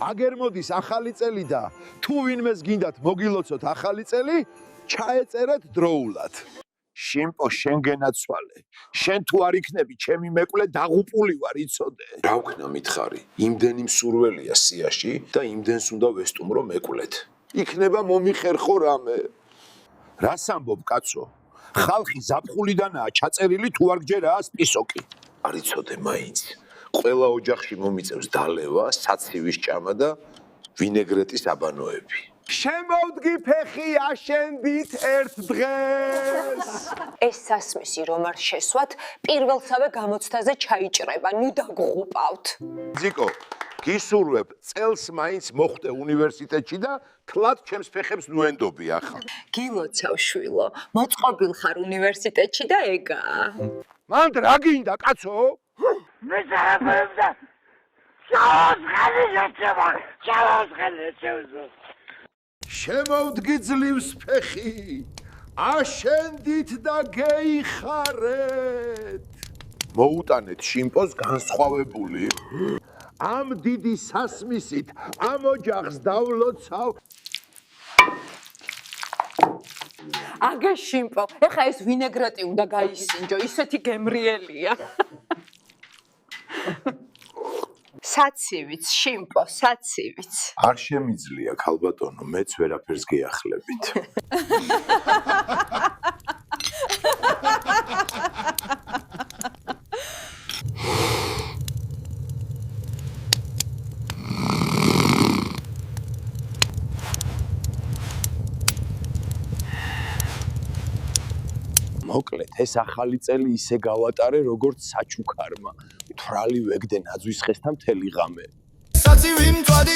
აგერ მოდის ახალი წელი და თუ ვინმეს გინდათ მოგილოცოთ ახალი წელი, ჩაეწერეთ დროულად. შიმპო შენ გენაცვალე. შენ თუ არ იქნები ჩემი მეკვლე დაღუპული ვარ იცოდე. რა ვქნა მითხარი? იმდენი მსურველია სიაში და იმდენს უნდა ვესტუმრო მეკვლეთ. იქნება მომიხერხო რამე. რას ამბობ კაცო? ხალხი ზაფხულიდანაა ჩაწერილი თუ არ გჯერაა სპისოკი. არ იცოდე მაინც. ყველა ოჯახში მომიწევს დალევა, საცივის ჭამა და ვინეგრეტის აბანოები. შემოვდგი ფეხი აშენდით ერთ დღეს. ეს სასმისი რომ არ შესვათ, პირველსავე გამოცდაზე ჩაიჭრება, ნუ დაგღუპავთ. ძიკო, გისურვებ წელს მაინც მოხვდე უნივერსიტეტში და თლად ჩემს ფეხებს ნუენდობი ახლა. გილოცავ შვილო, მოწყობილ ხარ უნივერსიტეტში და ეგაა. მანდ რა გინდა კაცო? მეზარებდა. შემოვდგი ძლივს ფეხი, აშენდით და გეიხარეთ. მოუტანეთ შიმპოს განსხვავებული. ამ დიდი სასმისით ამ ოჯახს დავლოცავ. აგე შიმპო, ეხა ეს ვინეგრეტი უნდა გაისინჯო, ისეთი გემრიელია. საცივიც, შიმპო, საცივიც. არ შემიძლია ქალბატონო, მეც ვერაფერს გეახლებით. მოკლედ, ეს ახალი წელი ისე გავატარე, როგორც საჩუქარმა. თვრალი ვეგდე ნაძვის ხესთან მთელი ღამე. საცივი მწვადი